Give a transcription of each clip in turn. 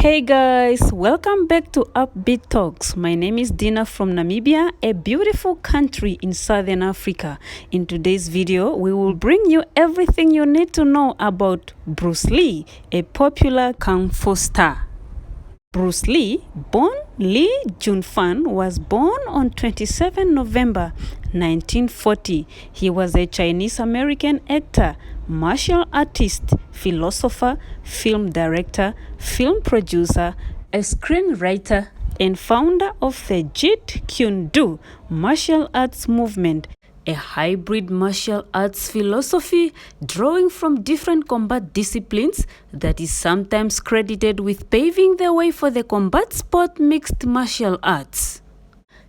Hey guys, welcome back to Upbeat Talks. My name is Dina from Namibia, a beautiful country in Southern Africa. In today's video, we will bring you everything you need to know about Bruce Lee, a popular Kung Fu star. Bruce Lee, born Lee Jun-fan, was born on 27 November 1940. He was a Chinese-American actor, martial artist, philosopher, film director, film producer, a screenwriter, and founder of the Jeet Kune Do martial arts movement, a hybrid martial arts philosophy drawing from different combat disciplines that is sometimes credited with paving the way for the combat sport mixed martial arts.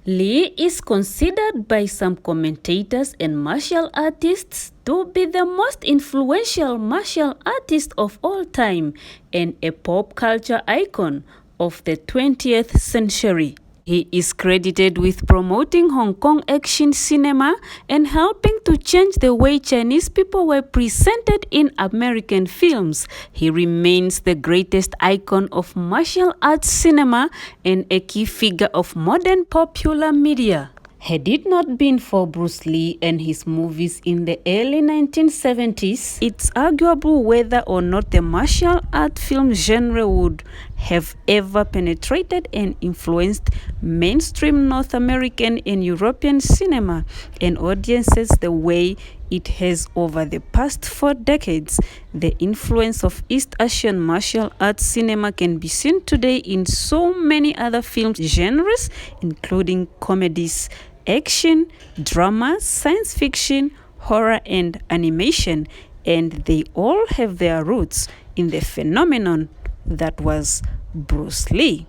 Lee is considered by some commentators and martial artists to be the most influential martial artist of all time and a pop culture icon of the 20th century. He is credited with promoting Hong Kong action cinema and helping to change the way Chinese people were presented in American films. He remains the greatest icon of martial arts cinema and a key figure of modern popular media. Had it not been for Bruce Lee and his movies in the early 1970s, it's arguable whether or not the martial art film genre would have ever penetrated and influenced mainstream North American and European cinema and audiences the way it has over the past 4 decades. The influence of East Asian martial arts cinema can be seen today in so many other film genres, including comedies, action, drama, science fiction, horror, and animation, and they all have their roots in the phenomenon that was Bruce Lee.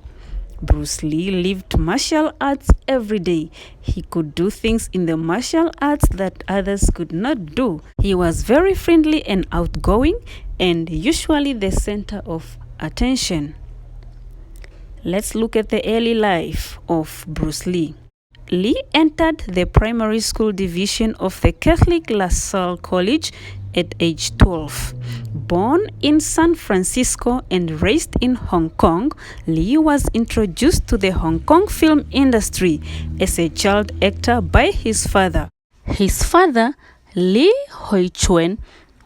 Bruce Lee lived martial arts every day. He could do things in the martial arts that others could not do. He was very friendly and outgoing, and usually the center of attention. Let's look at the early life of Bruce Lee. Lee entered the primary school division of the Catholic La Salle College at age 12. Born in San Francisco and raised in Hong Kong, Lee was introduced to the Hong Kong film industry as a child actor by his father. His father, Lee Hoi Chuen,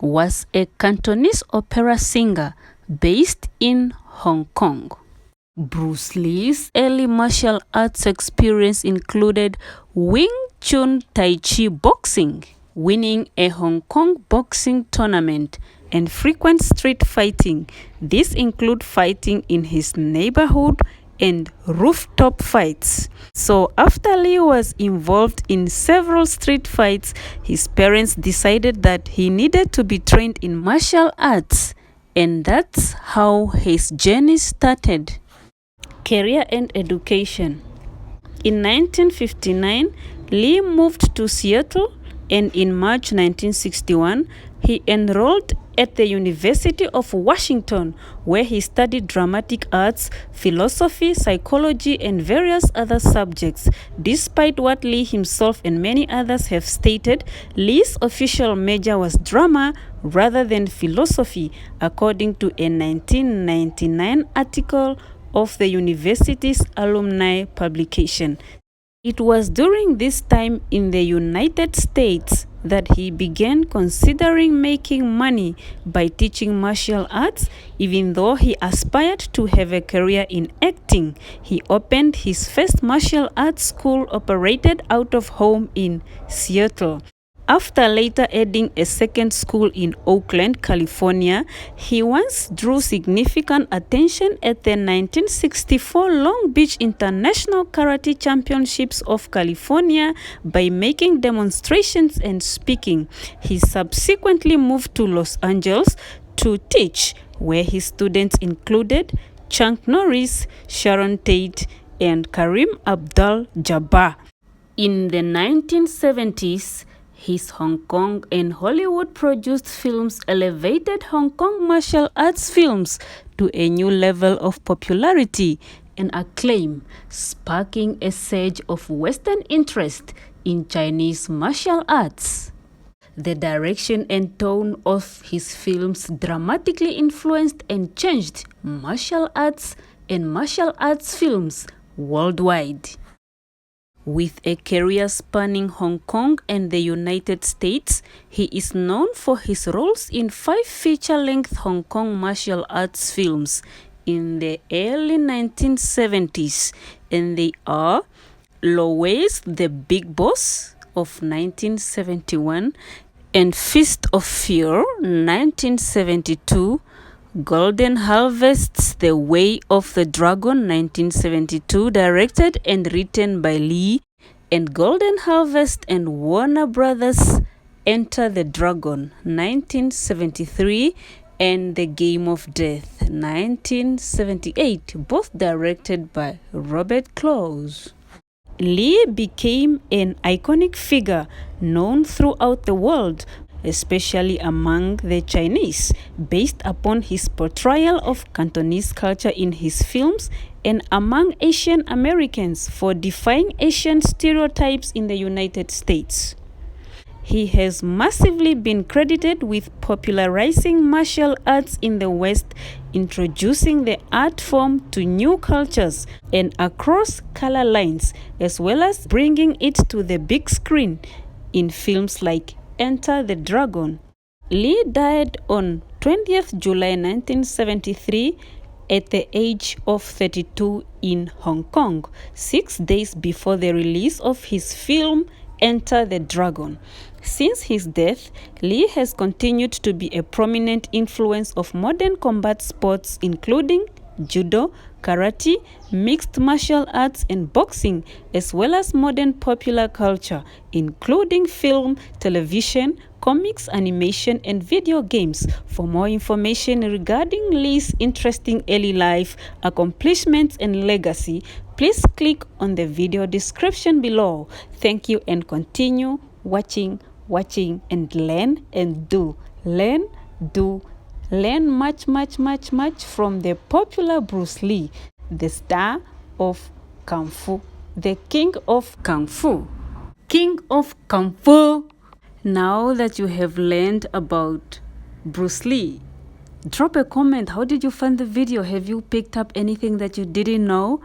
was a Cantonese opera singer based in Hong Kong. Bruce Lee's early martial arts experience included Wing Chun Tai Chi boxing, winning a Hong Kong boxing tournament, and frequent street fighting. These include fighting in his neighborhood and rooftop fights. So after Lee was involved in several street fights, his parents decided that he needed to be trained in martial arts, and that's how his journey started. Career and education. In 1959, Lee moved to Seattle, and in March 1961, he enrolled at the University of Washington, where he studied dramatic arts, philosophy, psychology, and various other subjects. Despite what Lee himself and many others have stated, Lee's official major was drama rather than philosophy, according to a 1999 article of the university's alumni publication. It was during this time in the United States that he began considering making money by teaching martial arts. Even though he aspired to have a career in acting, he opened his first martial arts school operated out of home in Seattle. After later adding a second school in Oakland, California, he once drew significant attention at the 1964 Long Beach International Karate Championships of California by making demonstrations and speaking. He subsequently moved to Los Angeles to teach, where his students included Chuck Norris, Sharon Tate, and Kareem Abdul-Jabbar. In the 1970s, his Hong Kong and Hollywood-produced films elevated Hong Kong martial arts films to a new level of popularity and acclaim, sparking a surge of Western interest in Chinese martial arts. The direction and tone of his films dramatically influenced and changed martial arts and martial arts films worldwide. With a career spanning Hong Kong and the United States, he is known for his roles in 5 feature-length Hong Kong martial arts films in the early 1970s, and they are Lowe's The Big Boss of 1971 and Fist of Fear 1972, Golden Harvest's The Way of the Dragon 1972, directed and written by Lee, and Golden Harvest and Warner Brothers' Enter the Dragon 1973, and The Game of Death 1978, both directed by Robert Close. Lee became an iconic figure known throughout the world, especially among the Chinese, based upon his portrayal of Cantonese culture in his films, and among Asian Americans for defying Asian stereotypes in the United States. He has massively been credited with popularizing martial arts in the West, introducing the art form to new cultures and across color lines, as well as bringing it to the big screen in films like Enter the Dragon. Lee died on 20th July 1973 at the age of 32 in Hong Kong, 6 days before the release of his film Enter the Dragon. Since his death, Lee has continued to be a prominent influence of modern combat sports, including judo, karate, mixed martial arts, and boxing, as well as modern popular culture, including film, television, comics, animation, and video games. For more information regarding Lee's interesting early life, accomplishments, and legacy, please click on the video description below. Thank you, and continue watching, and learn and do. Learn much from the popular Bruce Lee, the star of Kung Fu, the king of Kung Fu. King of Kung Fu. Now that you have learned about Bruce Lee, drop a comment. How did you find the video? Have you picked up anything that you didn't know?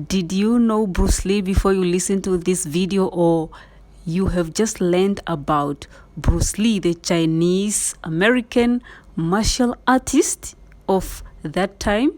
Did you know Bruce Lee before you listen to this video, or you have just learned about Bruce Lee, the Chinese American martial artist of that time?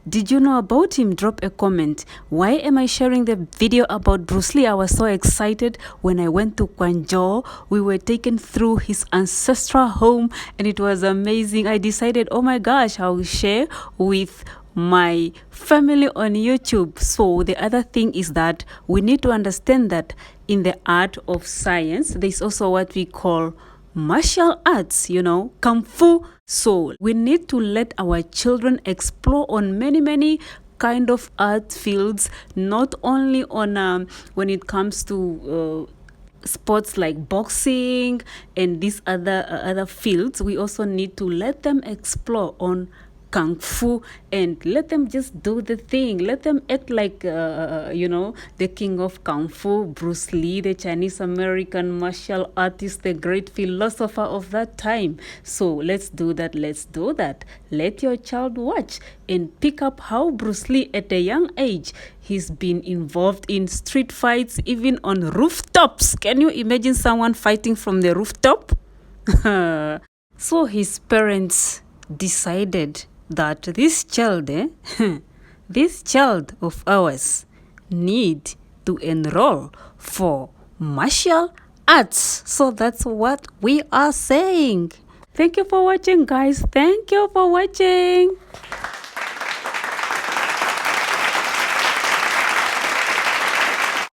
Did you know about him? Drop a comment. Why am I sharing the video about Bruce Lee? I was so excited when I went to Guangzhou. We were taken through his ancestral home and it was amazing. I decided, oh my gosh, I will share with my family on YouTube. So the other thing is that we need to understand that in the art of science, there's also what we call martial arts, Kung Fu. So we need to let our children explore on many kind of art fields, not only on when it comes to sports like boxing and these other fields. We also need to let them explore on Kung Fu and let them just do the thing. Let them act like the king of Kung Fu, Bruce Lee, the Chinese American martial artist, the great philosopher of that time. So let's do that. Let your child watch and pick up how Bruce Lee at a young age, he's been involved in street fights, even on rooftops. Can you imagine someone fighting from the rooftop? So his parents decided that this child of ours need to enroll for martial arts. So that's what we are saying. Thank you for watching, guys. Thank you for watching.